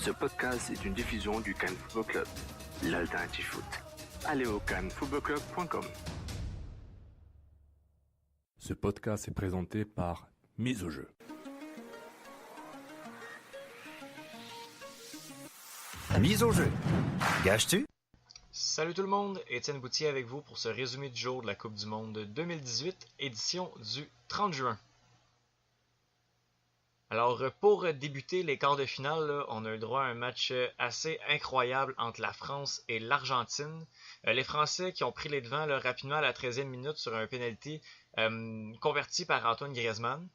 Ce podcast est une diffusion du Cannes Football Club, l'alternative foot. Allez au cannesfootballclub.com. Ce podcast est présenté par Mise au jeu. Mise au jeu. Gages-tu? Salut tout le monde, Étienne Boutier avec vous pour ce résumé du jour de la Coupe du Monde 2018, édition du 30 juin. Alors pour débuter les quarts de finale, là, on a eu droit à un match assez incroyable entre la France et l'Argentine. Les Français qui ont pris les devants là, rapidement à la 13e minute sur un penalty converti par Antoine Griezmann.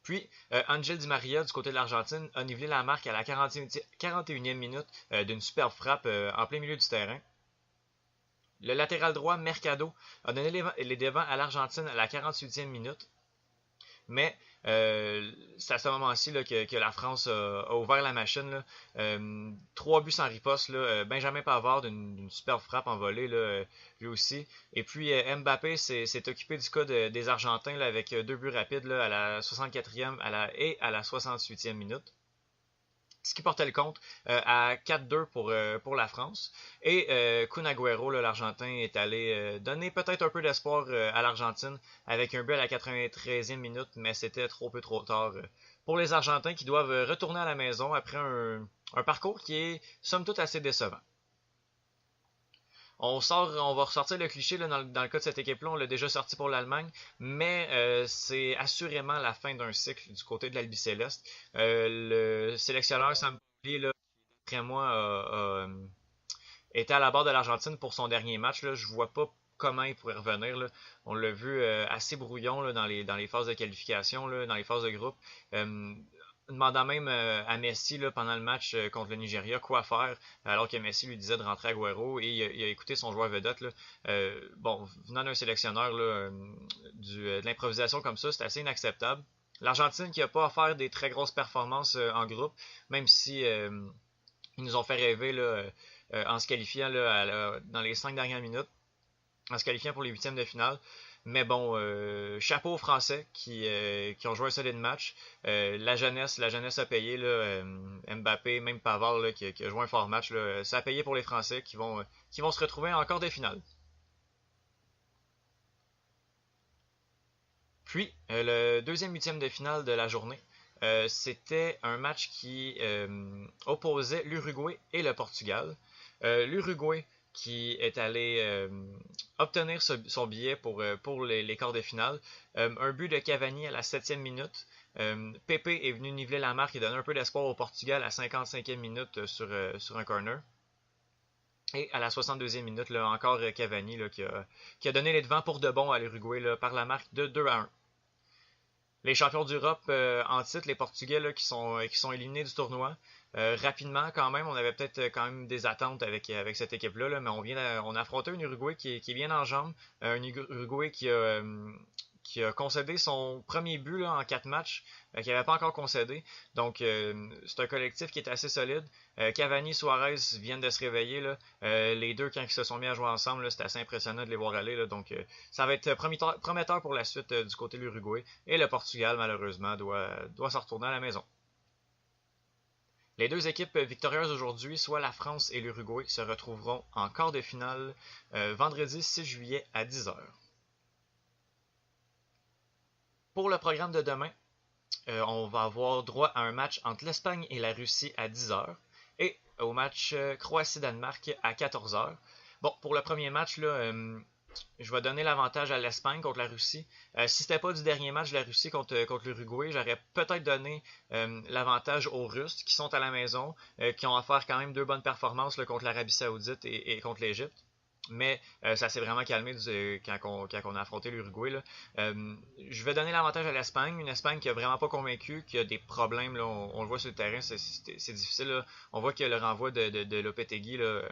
Puis, Ángel Di María, du côté de l'Argentine, a nivelé la marque à la 41e minute d'une superbe frappe en plein milieu du terrain. Le latéral droit, Mercado, a donné les devants à l'Argentine à la 48e minute. Mais c'est à ce moment-ci là, que la France a ouvert la machine. Là. 3 buts sans riposte. Là. Benjamin Pavard d'une superbe frappe en volée, là, lui aussi. Et puis Mbappé s'est occupé du cas des Argentins là, avec 2 buts rapides là, à la 64e et à la 68e minute. Ce qui portait le compte à 4-2 pour la France. Et Kun Agüero, l'Argentin, est allé donner peut-être un peu d'espoir à l'Argentine avec un but à la 93e minute, mais c'était trop tard pour les Argentins qui doivent retourner à la maison après un parcours qui est somme toute assez décevant. On va ressortir le cliché là, dans le cas de cette équipe-là, on l'a déjà sorti pour l'Allemagne, mais c'est assurément la fin d'un cycle du côté de l'Albiceleste. Le sélectionneur Sampaoli, là, qui d'après moi était à la barre de l'Argentine pour son dernier match. Là. Je vois pas comment il pourrait revenir. Là. On l'a vu assez brouillon là, dans les phases de qualification, là, dans les phases de groupe. Demandant même à Messi là, pendant le match contre le Nigeria quoi faire, alors que Messi lui disait de rentrer à Agüero et il a écouté son joueur vedette. Là. Venant d'un sélectionneur là, de l'improvisation comme ça, c'est assez inacceptable. L'Argentine qui n'a pas à faire des très grosses performances en groupe, même si ils nous ont fait rêver là, en se qualifiant là, dans les 5 dernières minutes, en se qualifiant pour les huitièmes de finale. Mais bon, chapeau aux Français qui ont joué un solide match. La jeunesse a payé. Là, Mbappé, même Pavard là, qui a joué un fort match. Là, ça a payé pour les Français qui vont se retrouver en quart de finale. Puis, le deuxième huitième de finale de la journée, c'était un match qui opposait l'Uruguay et le Portugal. L'Uruguay qui est allé obtenir son billet pour les quarts de finale. Un but de Cavani à la 7e minute. Pepe est venu niveler la marque et donner un peu d'espoir au Portugal à 55e minute sur un corner. Et à la 62e minute, là, encore Cavani là, qui a donné les devants pour de bon à l'Uruguay là, par la marque de 2-1. Les champions d'Europe en titre, les Portugais là, qui sont éliminés du tournoi. Rapidement quand même, on avait peut-être quand même des attentes avec cette équipe-là, là, mais on a affronté un Uruguay qui est bien en jambes, un Uruguay qui a concédé son premier but là, en 4 matchs, qui n'avait pas encore concédé. Donc c'est un collectif qui est assez solide. Cavani, Suarez viennent de se réveiller. Là. Les deux, quand ils se sont mis à jouer ensemble, c'est assez impressionnant de les voir aller. Là. Donc ça va être prometteur pour la suite du côté de l'Uruguay. Et le Portugal, malheureusement, doit se retourner à la maison. Les deux équipes victorieuses aujourd'hui, soit la France et l'Uruguay, se retrouveront en quart de finale vendredi 6 juillet à 10h. Pour le programme de demain, on va avoir droit à un match entre l'Espagne et la Russie à 10h et au match Croatie-Danemark à 14h. Bon, pour le premier match, là, je vais donner l'avantage à l'Espagne contre la Russie. Si c'était pas du dernier match de la Russie contre l'Uruguay, j'aurais peut-être donné l'avantage aux Russes qui sont à la maison, qui ont à faire quand même 2 bonnes performances là, contre l'Arabie Saoudite et contre l'Égypte. Mais ça s'est vraiment calmé quand on a affronté l'Uruguay. Là. Je vais donner l'avantage à l'Espagne. Une Espagne qui n'a vraiment pas convaincu, qui a des problèmes. Là, on le voit sur le terrain, c'est difficile. Là. On voit que le renvoi de Lopetegui, là,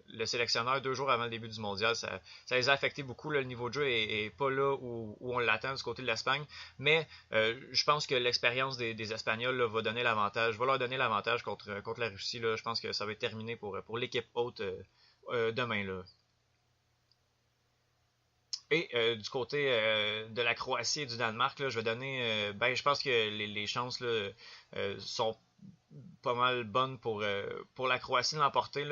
le sélectionneur 2 jours avant le début du mondial, ça les a affectés beaucoup. Là, le niveau de jeu est pas là où on l'attend du côté de l'Espagne. Mais je pense que l'expérience des Espagnols là, va leur donner l'avantage contre la Russie. Là. Je pense que ça va être terminé pour l'équipe haute demain. Là. Et du côté de la Croatie et du Danemark, là, je vais donner. Je pense que les chances là, sont pas mal bonnes pour la Croatie de l'emporter.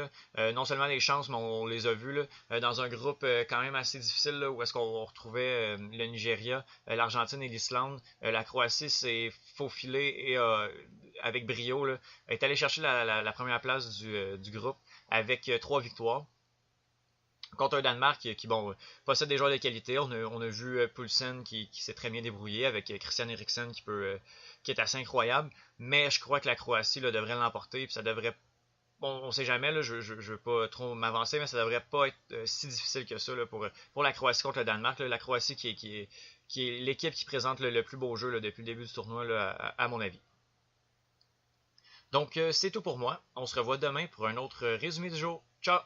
Non seulement les chances, mais on les a vues là, dans un groupe quand même assez difficile là, où est-ce qu'on retrouvait le Nigeria, l'Argentine et l'Islande. La Croatie s'est faufilée et avec brio là, est allée chercher la première place du groupe avec 3 victoires. Contre un Danemark qui possède des joueurs de qualité. On a vu Poulsen qui s'est très bien débrouillé avec Christian Eriksen qui est assez incroyable. Mais je crois que la Croatie là, devrait l'emporter. Puis ça devrait. On ne sait jamais, là, je ne veux pas trop m'avancer, mais ça devrait pas être si difficile que ça là, pour la Croatie contre le Danemark. Là. La Croatie qui est l'équipe qui présente le plus beau jeu là, depuis le début du tournoi, là, à mon avis. Donc c'est tout pour moi. On se revoit demain pour un autre résumé du jour. Ciao!